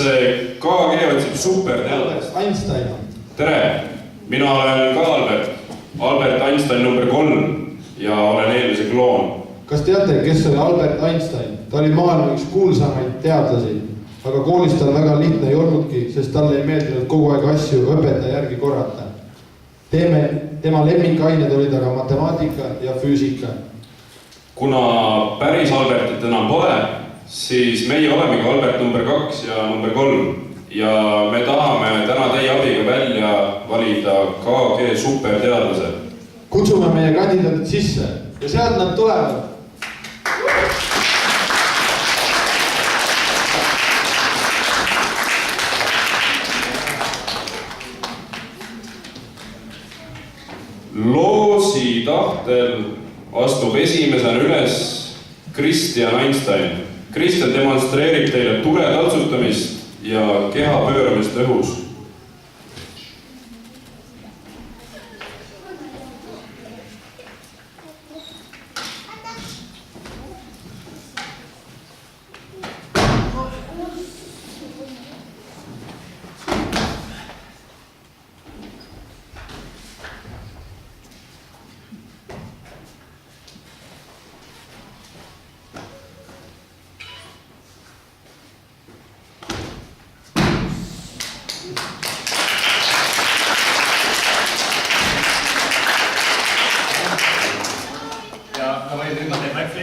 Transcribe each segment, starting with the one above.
KG otsib superteadlast? Einstein. Tere, mina olen ka Albert Einstein number 3 ja olen eelmise kloon. Kas teate, kes oli Albert Einstein? Ta oli maailma üks kuulsamaid teadlasi, aga koolis tal väga lihtne ei olnudki, sest talle ei meeldinud kogu aeg asju õpetaja järgi korrata. Tema lemmikained olid aga matemaatika ja füüsika. Kuna päris Albertit enam pole, siis meie olemegi Albert number 2 ja number 3 ja me tahame täna teie abiga välja valida KG superteadlase. Kutsume meie kandidaadid sisse ja sealt nad tulevad. Loosi tahtel astub esimesena üles Christian Einstein. Christian demonstreerib teile tule taltsutamist ja keha pööramist õhus.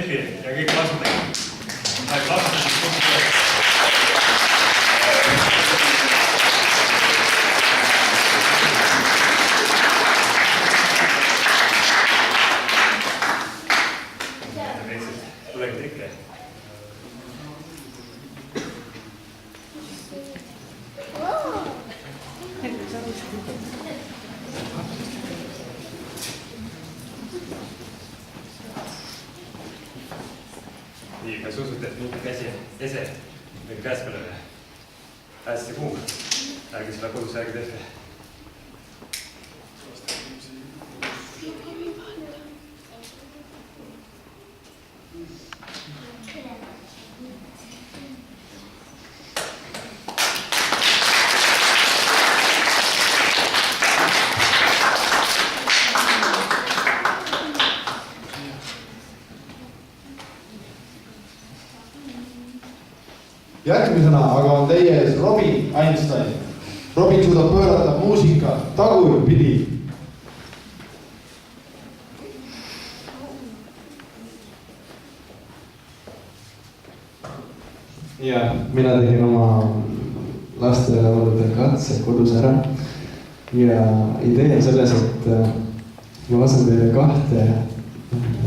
Ja kõik vastutega. Tulegi tekke. Nii, kas usute, et mingi käsi ese või käes peale hästi kuum? Ärge seda kodus ärge tehke. Järgmisena aga on teie ees Robin Einstein. Robin suudab pöörata muusika tagurpidi. Ja mina tegin oma lastele olude katse kodus ära. Ja idee on selles, et ma lasen teile 2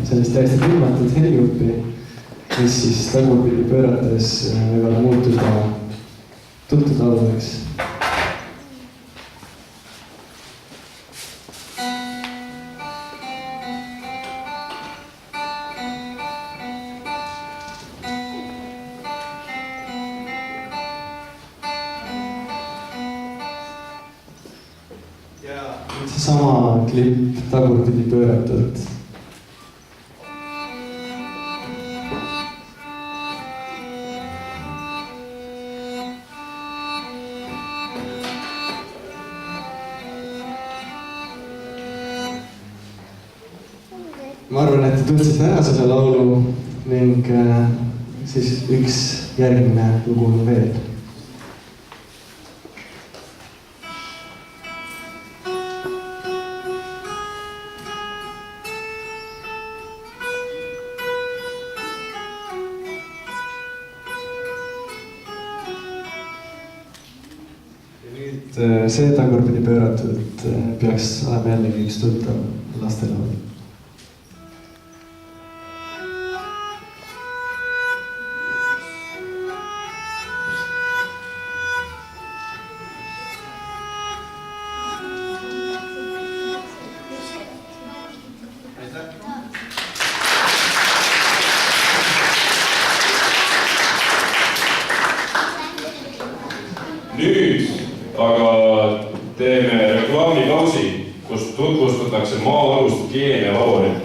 sellist täiesti filmatud heligruppi, mis siis tagurpidi pöörates võivad muutuda tuntud lauludeks. Ja seesama klipp tagurpidi pööratud. Ma arvan, et te tundsite ära seda laulu ning siis üks järgmine lugu on veel. Ja nüüd see tagurpidi pööratud peaks olema jällegi üks tuttav lastelaul. Nüüd aga teeme reklaamipausi, kus tutvustatakse maa-alust keemiavaborit.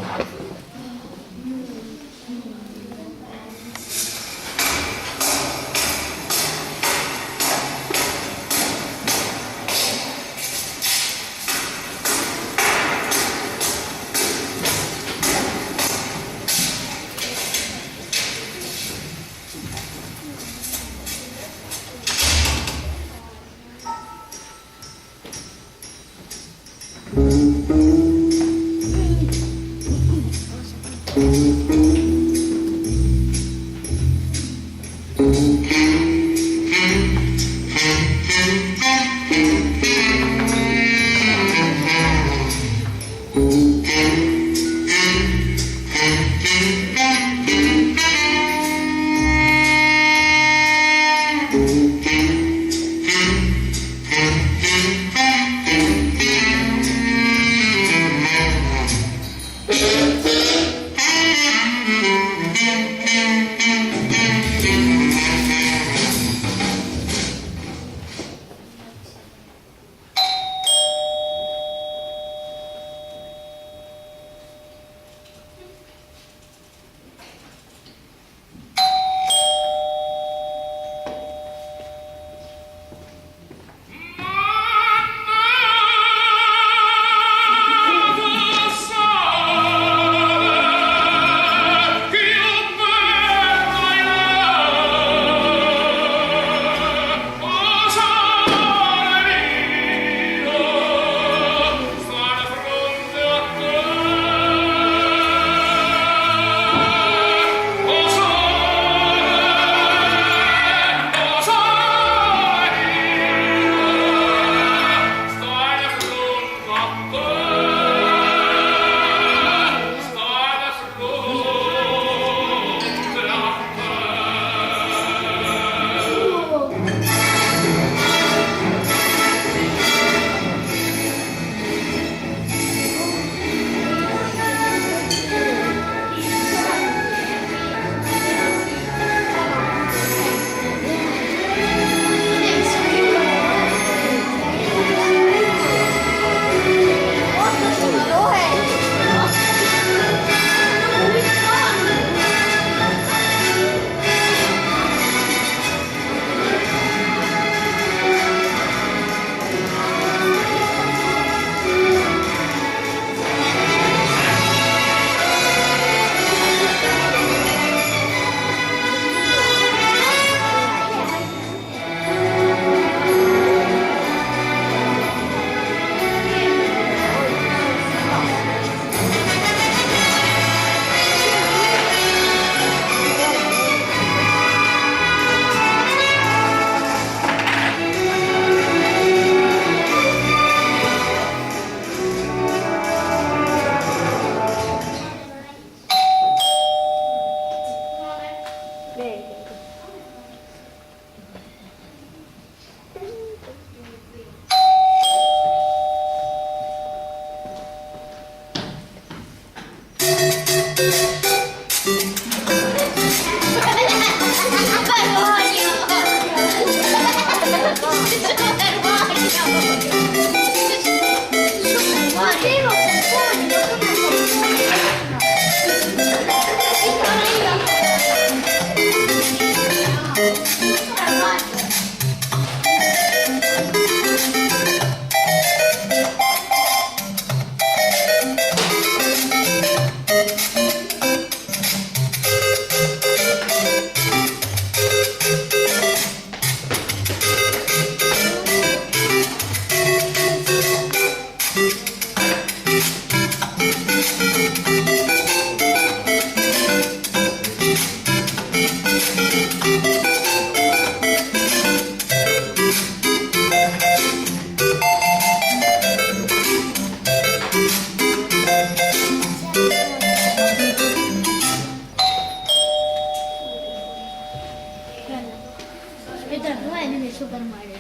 Super Mario.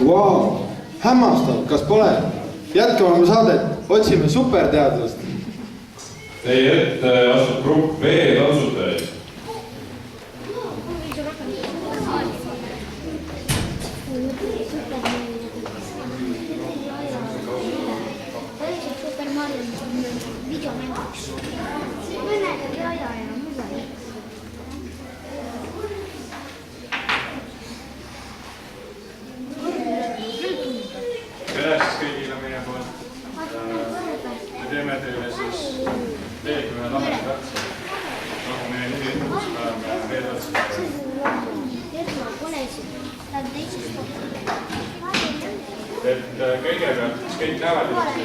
Vau, hämmastav, kas pole? Jätkame oma saadet, otsime superteadlast. Teie ette astub grupp V tantsutajaid. Super Mario videomänguks. Mõnega ja mulle. Tere siis kõigile meie poolt. Me teeme teile siis teiega ühe laheda katse. Nagu meie nimi ütleb, siis oleme veel otsustanud. Et kõigepealt, siis kõik näevad ilusti.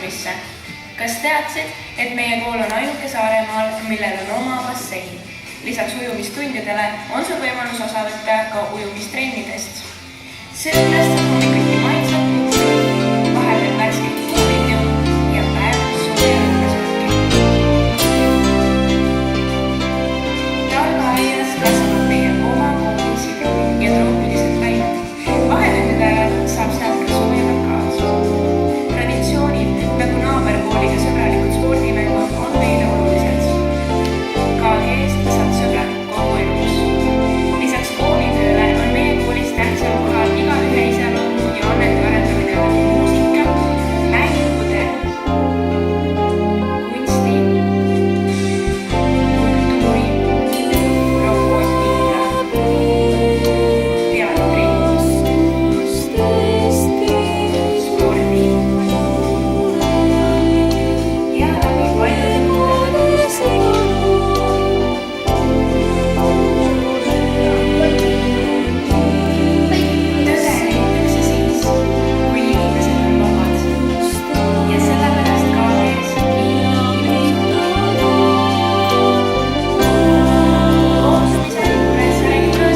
koolisse. Kas teadsid, et meie kool on ainuke Saaremaal, millel on oma bassein? Lisaks ujumistundidele on sul võimalus osa võtta ka ujumistrennidest. Söödast on hommikuti maitsvad puhkud, vahepeal värskeid kuulidu ja päev sooja lõppesõrki. Talveaias kasvavad meie oma koolised ja troopilised läinud. Vahetundide ajal saab sealt ka sooja kaasa. Traditsioonid nagu naaberkooliga sõbralikud spordimängud on meile olulised. KG-st saad sõbrad kogu elus. Lisaks koolitööle on meie koolis tähtsal kohal igaühe iseloomu ja annete arendamine läbi muusika, mängude, kunsti, kultuuri, robotika, teatri, spordi ja läbi paljude muude tõde leitakse siis, kui inimesed on vabad. Ja sellepärast KG-s nii ilus. Koosmise Kuressaare gümnaasiumis.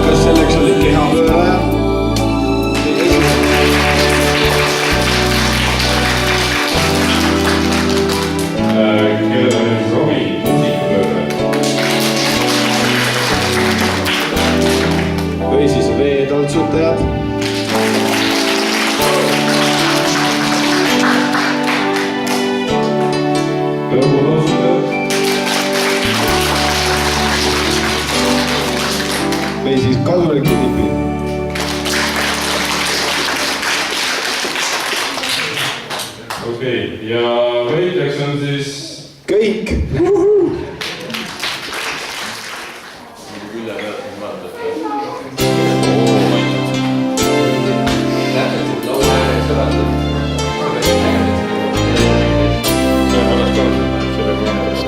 Kas selleks oli kehapööraja? Kellel on nüüd Romi muusikapööre? Või siis veetantsutajad? Lõbutantsutajad? Või siis kasulikud nipid? Okei, ja võitjaks on siis Kõik!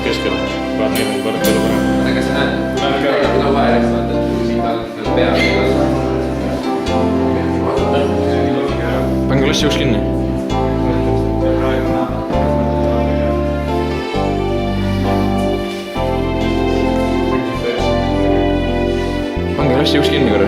Keskel vaat nii pärast tuleb ära. Aga sa näed, laua ääres vaata, et kui siin tal peal. Pange klassi uks kinni. Pange klassi uks kinni korra.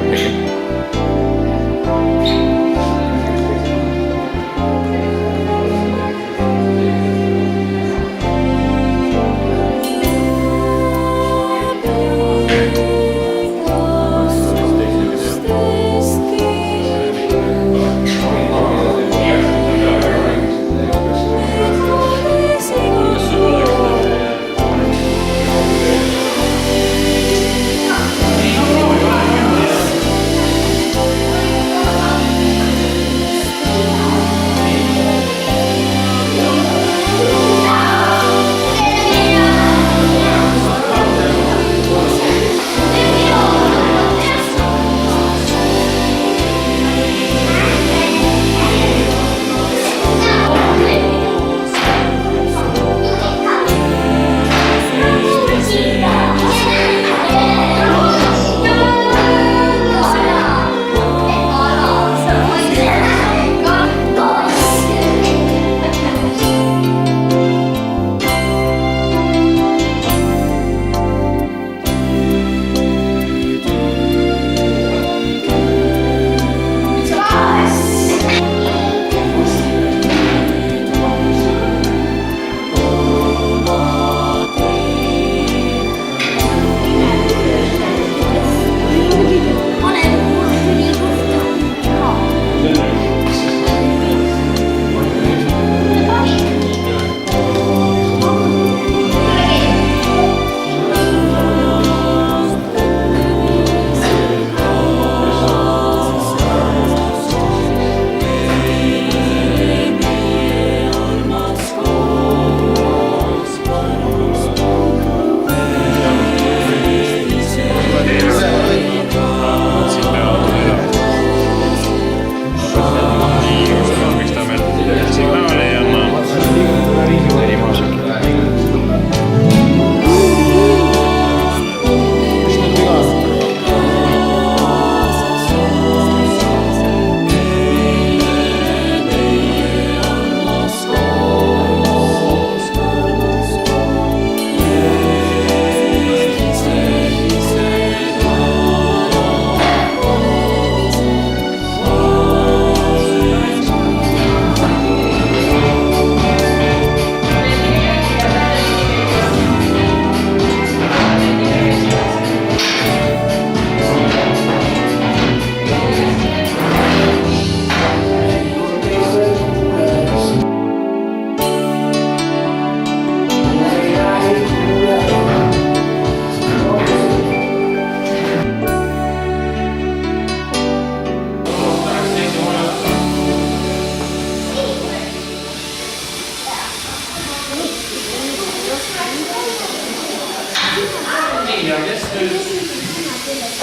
inimesed sõnad üles.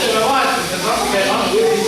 selle vahetusel raske